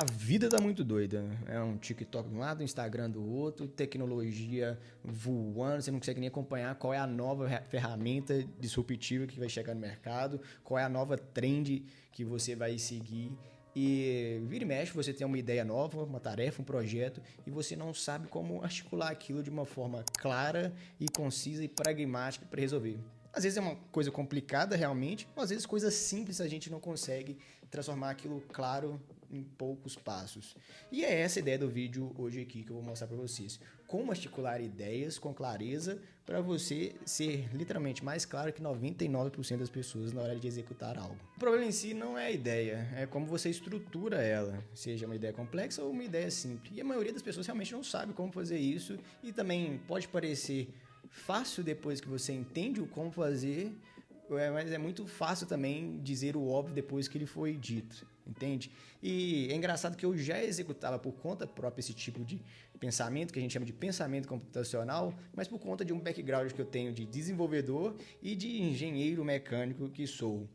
A vida tá muito doida. É um TikTok de um lado, um Instagram do outro, tecnologia voando, você não consegue nem acompanhar qual é a nova ferramenta disruptiva que vai chegar no mercado, qual é a nova trend que você vai seguir. E vira e mexe, você tem uma ideia nova, uma tarefa, um projeto, e você não sabe como articular aquilo de uma forma clara e concisa e pragmática para resolver. Às vezes é uma coisa complicada realmente, ou às vezes coisas simples a gente não consegue transformar aquilo claro em poucos passos. E é essa a ideia do vídeo hoje aqui que eu vou mostrar para vocês. Como articular ideias com clareza para você ser literalmente mais claro que 99% das pessoas na hora de executar algo. O problema em si não é a ideia, é como você estrutura ela, seja uma ideia complexa ou uma ideia simples. E a maioria das pessoas realmente não sabe como fazer isso e também pode parecer fácil depois que você entende o como fazer, mas é muito fácil também dizer o óbvio depois que ele foi dito, entende? E é engraçado que eu já executava por conta própria esse tipo de pensamento, que a gente chama de pensamento computacional, mas por conta de um background que eu tenho de desenvolvedor e de engenheiro mecânico que sou.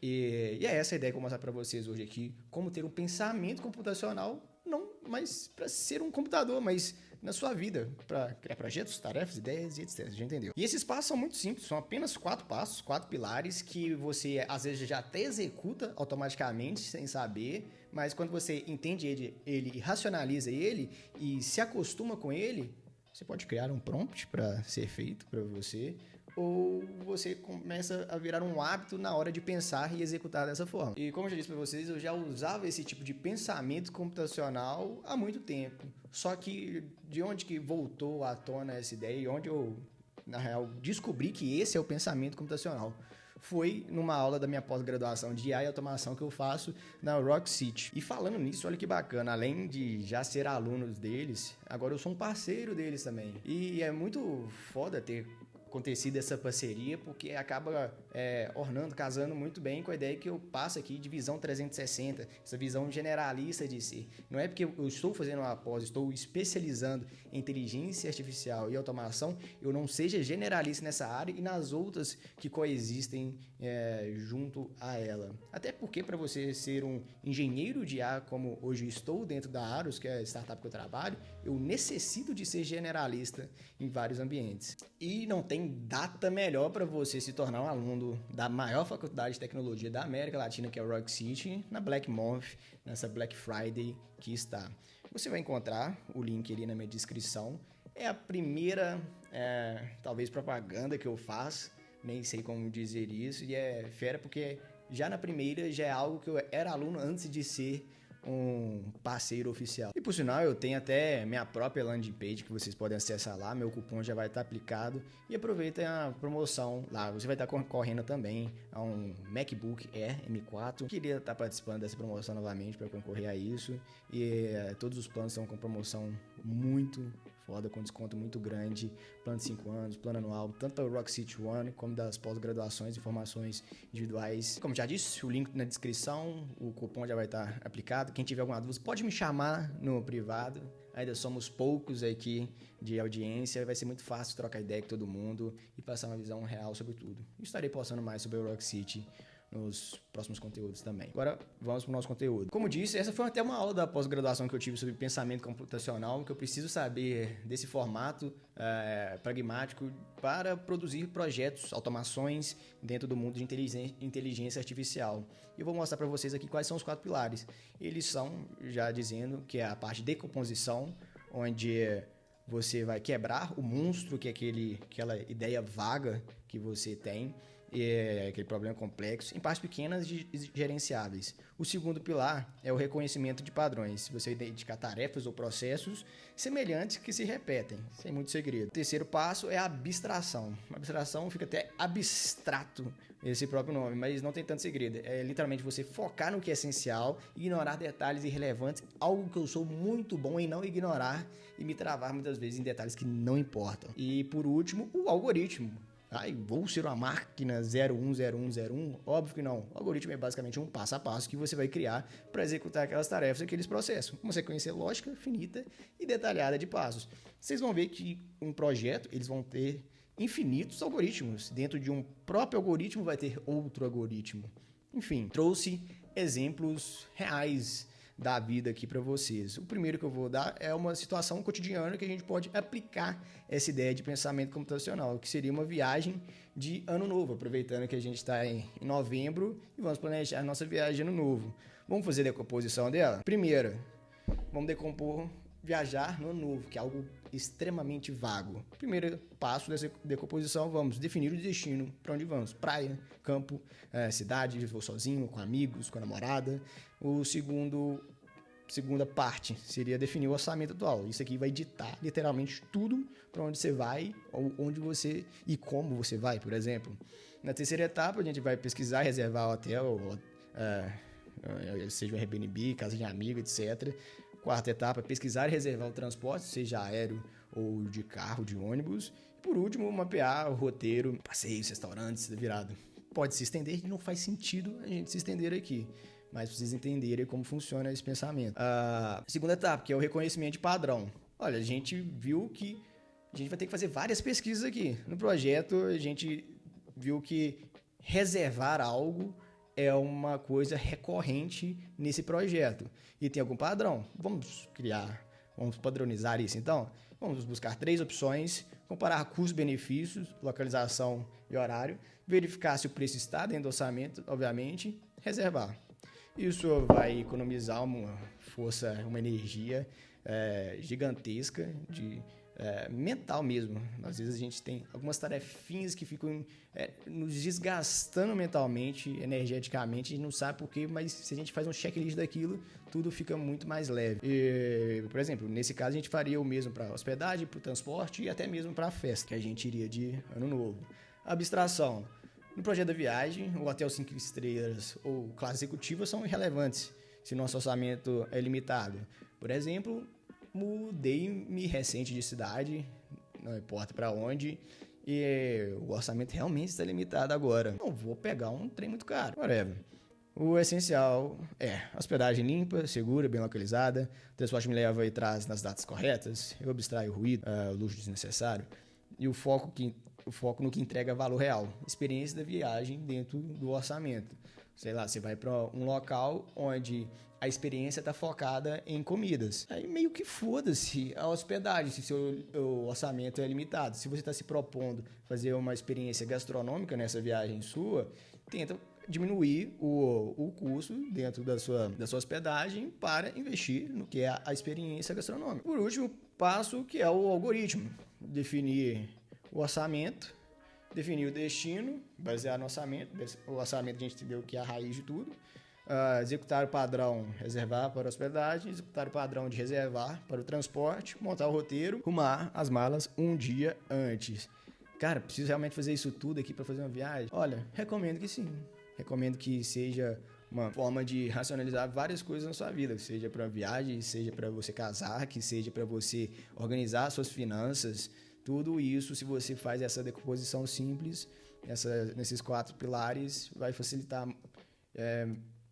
E é essa a ideia que eu vou mostrar para vocês hoje aqui, como ter um pensamento computacional, não mais para ser um computador, mas na sua vida, para criar projetos, tarefas, ideias e etc. Já entendeu? E esses passos são muito simples, são apenas 4 passos, 4 pilares que você às vezes já até executa automaticamente sem saber, mas quando você entende ele e racionaliza ele e se acostuma com ele, você pode criar um prompt para ser feito para você, ou você começa a virar um hábito na hora de pensar e executar dessa forma. E como eu já disse para vocês, eu já usava esse tipo de pensamento computacional há muito tempo. Só que de onde que voltou à tona essa ideia e onde eu, na real, descobri que esse é o pensamento computacional? Foi numa aula da minha pós-graduação de IA e automação que eu faço na Rock City. E falando nisso, olha que bacana, além de já ser aluno deles, agora eu sou um parceiro deles também. E é muito foda ter acontecido essa parceria, porque acaba ornando, casando muito bem com a ideia que eu passo aqui de visão 360, essa visão generalista de si. Não é porque eu estou fazendo uma pós, estou especializando em inteligência artificial e automação, eu não seja generalista nessa área e nas outras que coexistem junto a ela. Até porque para você ser um engenheiro de IA, como hoje estou dentro da Aros, que é a startup que eu trabalho, eu necessito de ser generalista em vários ambientes. E não tem data melhor para você se tornar um aluno da maior faculdade de tecnologia da América Latina, que é o Rock City, na Black Month, nessa Black Friday que está. Você vai encontrar o link ali na minha descrição. É a primeira, talvez, propaganda que eu faço, nem sei como dizer isso, e é fera porque já na primeira já é algo que eu era aluno antes de ser um parceiro oficial. E por sinal, eu tenho até minha própria landing page que vocês podem acessar lá, meu cupom já vai estar aplicado e aproveitem a promoção lá. Você vai estar concorrendo também a um MacBook Air M4. Queria estar participando dessa promoção novamente para concorrer a isso e todos os planos estão com promoção muito foda, com desconto muito grande, plano de 5 anos, plano anual, tanto para o Rock City One como das pós-graduações, informações individuais. Como já disse, o link na descrição, o cupom já vai estar aplicado. Quem tiver alguma dúvida, pode me chamar no privado. Ainda somos poucos aqui de audiência, vai ser muito fácil trocar ideia com todo mundo e passar uma visão real sobre tudo. Estarei postando mais sobre o Rock City nos próximos conteúdos também. Agora vamos para o nosso conteúdo. Como disse, essa foi até uma aula da pós-graduação que eu tive sobre pensamento computacional, que eu preciso saber desse formato pragmático para produzir projetos, automações dentro do mundo de inteligência artificial. E eu vou mostrar para vocês aqui quais são os 4 pilares. Eles são, já dizendo, que é a parte de decomposição, onde você vai quebrar o monstro, que é aquela ideia vaga que você tem, aquele problema complexo, em partes pequenas e gerenciáveis. O segundo pilar é o reconhecimento de padrões. Você identificar tarefas ou processos semelhantes que se repetem, sem muito segredo. O terceiro passo é a abstração. A abstração fica até abstrato, esse próprio nome, mas não tem tanto segredo. É literalmente você focar no que é essencial, ignorar detalhes irrelevantes, algo que eu sou muito bom em não ignorar e me travar muitas vezes em detalhes que não importam. E por último, o algoritmo. Vou ser uma máquina 010101? Óbvio que não. O algoritmo é basicamente um passo a passo que você vai criar para executar aquelas tarefas, aqueles processos. Uma sequência lógica, finita e detalhada de passos. Vocês vão ver que um projeto, eles vão ter infinitos algoritmos. Dentro de um próprio algoritmo vai ter outro algoritmo. Enfim, trouxe exemplos reais da vida aqui para vocês. O primeiro que eu vou dar é uma situação cotidiana que a gente pode aplicar essa ideia de pensamento computacional, que seria uma viagem de ano novo, aproveitando que a gente está em novembro e vamos planejar a nossa viagem de ano novo. Vamos fazer a decomposição dela? Primeira, vamos decompor viajar no ano novo, que é algo extremamente vago. Primeiro passo dessa decomposição, vamos definir o destino, para onde vamos. Praia, campo, cidade, vou sozinho, com amigos, com a namorada. Segunda parte seria definir o orçamento atual. Isso aqui vai ditar literalmente tudo para onde você vai, ou onde você e como você vai, por exemplo. Na terceira etapa, a gente vai pesquisar, reservar hotel, seja um Airbnb, casa de amigo, etc. Quarta etapa, pesquisar e reservar o transporte, seja aéreo ou de carro, de ônibus. E por último, mapear o roteiro, passeios, restaurantes, virado. Pode se estender e não faz sentido a gente se estender aqui, mas vocês entenderem como funciona esse pensamento. A segunda etapa, que é o reconhecimento de padrão. Olha, a gente viu que a gente vai ter que fazer várias pesquisas aqui. No projeto, a gente viu que reservar algo é uma coisa recorrente nesse projeto. E tem algum padrão? Vamos padronizar isso então? Vamos buscar 3 opções, comparar custos-benefícios, localização e horário, verificar se o preço está dentro do orçamento, obviamente, reservar. Isso vai economizar uma força, uma energia gigantesca, mental mesmo. Às vezes a gente tem algumas tarefinhas que ficam nos desgastando mentalmente, energeticamente, a gente não sabe porquê, mas se a gente faz um checklist daquilo, tudo fica muito mais leve. Por exemplo, nesse caso a gente faria o mesmo para hospedagem, para o transporte e até mesmo para a festa, que a gente iria de ano novo. Abstração. No projeto da viagem, o hotel 5 estrelas ou classe executiva são irrelevantes se nosso orçamento é limitado. Por exemplo, mudei-me recente de cidade, não importa para onde, e o orçamento realmente está limitado agora. Não vou pegar um trem muito caro, whatever. O essencial é hospedagem limpa, segura, bem localizada, transporte me leva e traz nas datas corretas, eu abstraio o ruído, o luxo desnecessário, e o foco no que entrega valor real, experiência da viagem dentro do orçamento. Sei lá, você vai para um local onde a experiência está focada em comidas. Aí meio que foda-se a hospedagem, se seu orçamento é limitado. Se você está se propondo fazer uma experiência gastronômica nessa viagem sua, tenta diminuir o custo dentro da sua hospedagem para investir no que é a experiência gastronômica. Por último, passo que é o algoritmo. Definir o orçamento, definir o destino, basear no orçamento. O orçamento a gente entendeu que é a raiz de tudo. Executar o padrão, reservar para a hospedagem, executar o padrão de reservar para o transporte, montar o roteiro, arrumar as malas um dia antes. Cara, preciso realmente fazer isso tudo aqui para fazer uma viagem? Olha, recomendo que sim. Recomendo que seja uma forma de racionalizar várias coisas na sua vida, seja para uma viagem, seja para você casar, que seja para você organizar suas finanças. Tudo isso, se você faz essa decomposição simples, nesses 4 pilares, vai facilitar,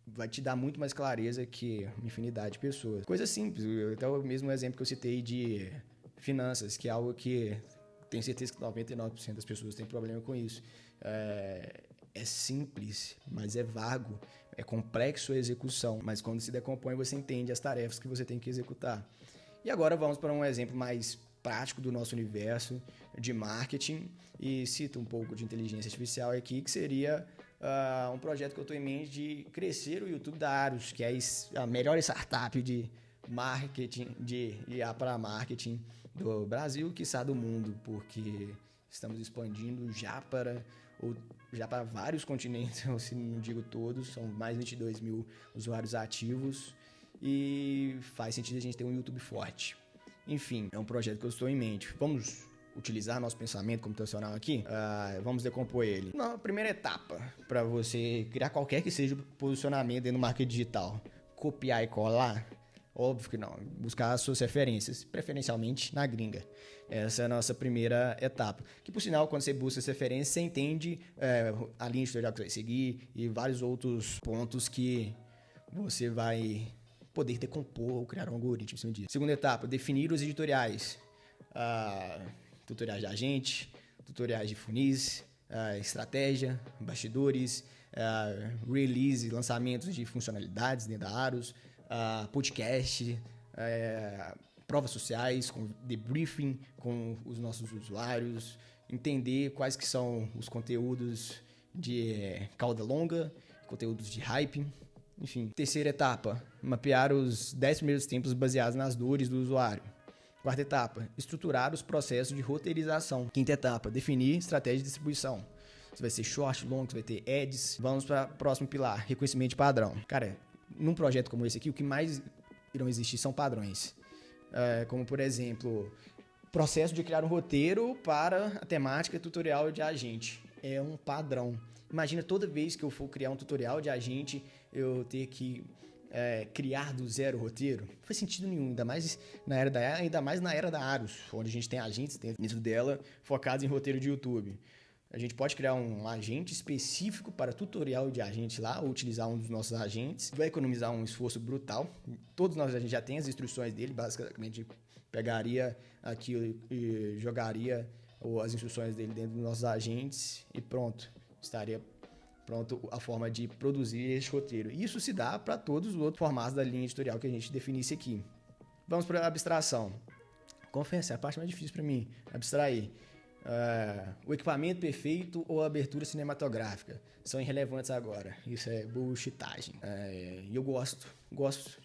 vai te dar muito mais clareza que uma infinidade de pessoas. Coisa simples, até o mesmo exemplo que eu citei de finanças, que é algo que tenho certeza que 99% das pessoas têm problema com isso. É simples, mas é vago, é complexo a execução, mas quando se decompõe você entende as tarefas que você tem que executar. E agora vamos para um exemplo mais prático do nosso universo de marketing e cito um pouco de inteligência artificial aqui, que seria um projeto que eu estou em mente de crescer o YouTube da Aros, que é a melhor startup de marketing, de IA para marketing do Brasil, quiçá do mundo, porque estamos expandindo já para vários continentes, se não digo todos, são mais de 22 mil usuários ativos e faz sentido a gente ter um YouTube forte. Enfim, é um projeto que eu estou em mente. Vamos utilizar nosso pensamento computacional aqui? Vamos decompor ele. Na primeira etapa, para você criar qualquer que seja o posicionamento dentro do marketing digital, copiar e colar? Óbvio que não. Buscar as suas referências, preferencialmente na gringa. Essa é a nossa primeira etapa. Que, por sinal, quando você busca as referências, você entende a linha editorial que você vai seguir e vários outros pontos que você vai poder decompor ou criar um algoritmo em cima disso. Segunda etapa, definir os editoriais. Tutoriais de agente, tutoriais de funis, estratégia, bastidores, release, lançamentos de funcionalidades dentro da Aros, podcast, provas sociais, com debriefing com os nossos usuários, entender quais que são os conteúdos de cauda longa, conteúdos de hype, enfim. Terceira etapa, mapear os 10 primeiros tempos baseados nas dores do usuário. Quarta etapa, estruturar os processos de roteirização. Quinta etapa, definir estratégia de distribuição. Você vai ser short, long, você vai ter ads. Vamos para o próximo pilar, reconhecimento de padrão. Cara, num projeto como esse aqui, o que mais irão existir são padrões. Como, por exemplo, processo de criar um roteiro para a temática tutorial de agente. É um padrão. Imagina toda vez que eu for criar um tutorial de agente, eu ter que criar do zero o roteiro. Não faz sentido nenhum, ainda mais na era da Aros, onde a gente tem agentes dentro dela focados em roteiro de YouTube. A gente pode criar um agente específico para tutorial de agente lá, ou utilizar um dos nossos agentes. Vai economizar um esforço brutal. Todos nós a gente já tem as instruções dele, basicamente pegaria aquilo e jogaria as instruções dele dentro dos nossos agentes e pronto. Estaria pronto a forma de produzir esse roteiro. Isso se dá para todos os outros formatos da linha editorial que a gente definisse aqui. Vamos para a abstração. Confesso, é a parte mais difícil para mim, abstrair. O equipamento perfeito ou a abertura cinematográfica são irrelevantes agora. Isso é bullshitagem. E eu gosto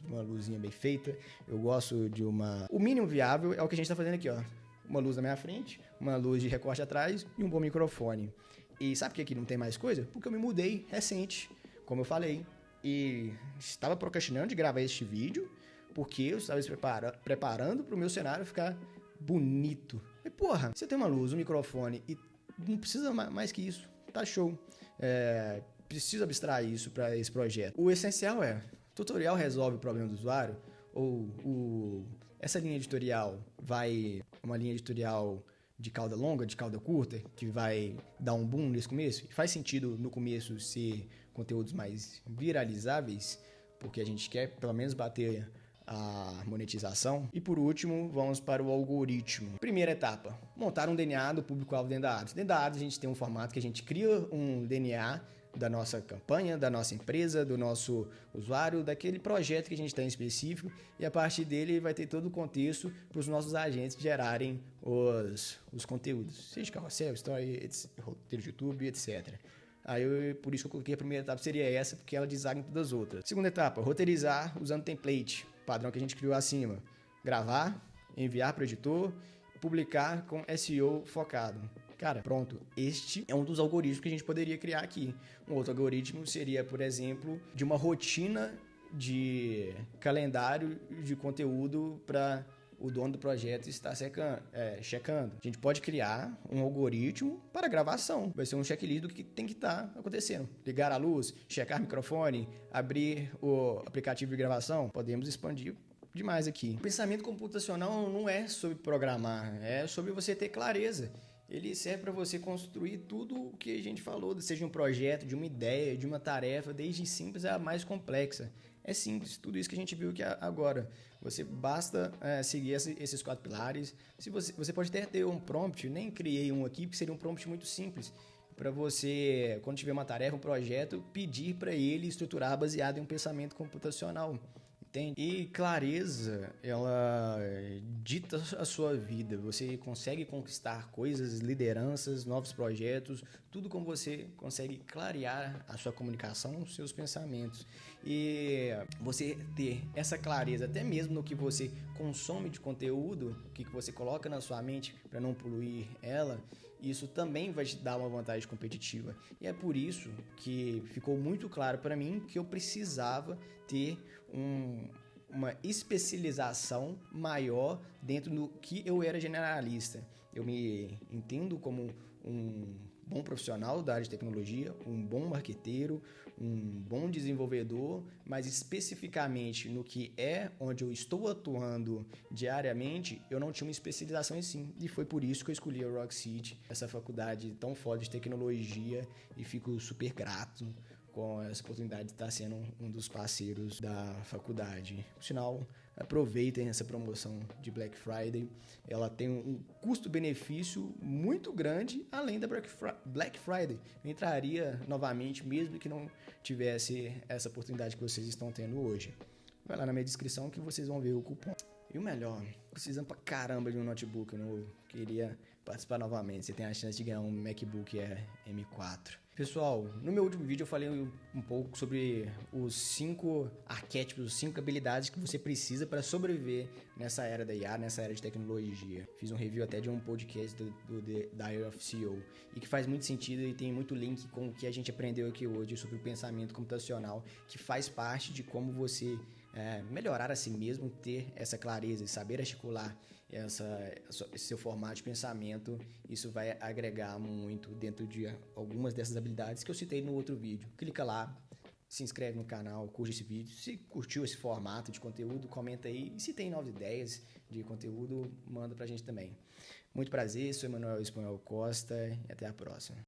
de uma luzinha bem feita. Eu gosto de uma... O mínimo viável é o que a gente está fazendo aqui, ó. Uma luz na minha frente, uma luz de recorte atrás e um bom microfone. E sabe por que aqui não tem mais coisa? Porque eu me mudei recente, como eu falei. E estava procrastinando de gravar este vídeo porque eu estava preparando para o meu cenário ficar bonito. E porra, você tem uma luz, um microfone e não precisa mais que isso. Tá show. Preciso abstrair isso para esse projeto. O essencial tutorial resolve o problema do usuário? Ou essa linha editorial uma linha editorial de cauda longa, de cauda curta, que vai dar um boom nesse começo? Faz sentido no começo ser conteúdos mais viralizáveis, porque a gente quer pelo menos bater a monetização. E por último, vamos para o algoritmo. Primeira etapa, montar um DNA do público-alvo dentro da Ads. Dentro da Ads a gente tem um formato que a gente cria um DNA da nossa campanha, da nossa empresa, do nosso usuário, daquele projeto que a gente está em específico, e a partir dele vai ter todo o contexto para os nossos agentes gerarem os conteúdos, seja carrossel, story, roteiro de YouTube, etc. Por isso que eu coloquei a primeira etapa, seria essa, porque ela designa todas as outras. Segunda etapa, roteirizar usando template, padrão que a gente criou acima. Gravar, enviar para o editor, publicar com SEO focado. Cara, pronto. Este é um dos algoritmos que a gente poderia criar aqui. Um outro algoritmo seria, por exemplo, de uma rotina de calendário de conteúdo para o dono do projeto estar checando. A gente pode criar um algoritmo para gravação. Vai ser um checklist do que tem que estar acontecendo. Ligar a luz, checar o microfone, abrir o aplicativo de gravação. Podemos expandir demais aqui. O pensamento computacional não é sobre programar, é sobre você ter clareza. Ele serve para você construir tudo o que a gente falou, seja um projeto, de uma ideia, de uma tarefa, desde simples a mais complexa. É simples, tudo isso que a gente viu aqui agora. Você basta seguir esses 4 pilares. Se você pode até ter um prompt, nem criei um aqui, porque seria um prompt muito simples. Para você, quando tiver uma tarefa, um projeto, pedir para ele estruturar baseado em um pensamento computacional. Entende? E clareza, ela dita a sua vida. Você consegue conquistar coisas, lideranças, novos projetos, tudo como você consegue clarear a sua comunicação, os seus pensamentos. E você ter essa clareza, até mesmo no que você consome de conteúdo, o que você coloca na sua mente para não poluir ela, isso também vai te dar uma vantagem competitiva. E é por isso que ficou muito claro para mim que eu precisava ter uma especialização maior dentro do que eu era generalista. Eu me entendo como um bom profissional da área de tecnologia, um bom marqueteiro, um bom desenvolvedor, mas especificamente no que onde eu estou atuando diariamente, eu não tinha uma especialização em si. E foi por isso que eu escolhi a Rock City, essa faculdade tão foda de tecnologia, e fico super grato com essa oportunidade de estar sendo um dos parceiros da faculdade. Por sinal, aproveitem essa promoção de Black Friday. Ela tem um custo-benefício muito grande, além da Black Friday. Eu entraria novamente, mesmo que não tivesse essa oportunidade que vocês estão tendo hoje. vai lá na minha descrição que vocês vão ver o cupom. E o melhor, precisando pra caramba de um notebook novo, queria participar novamente. Você tem a chance de ganhar um MacBook Air M4. Pessoal, no meu último vídeo eu falei um pouco sobre os 5 arquétipos, os 5 habilidades que você precisa para sobreviver nessa era da IA, nessa era de tecnologia. Fiz um review até de um podcast da Diary of CEO e que faz muito sentido e tem muito link com o que a gente aprendeu aqui hoje sobre o pensamento computacional, que faz parte de como você melhorar a si mesmo, ter essa clareza e saber articular esse seu formato de pensamento. Isso vai agregar muito dentro de algumas dessas habilidades que eu citei no outro vídeo. Clica lá, se inscreve no canal, curte esse vídeo. Se curtiu esse formato de conteúdo, comenta aí. E se tem novas ideias de conteúdo, manda pra gente também. Muito prazer, sou Emanuel Espanhol Costa e até a próxima.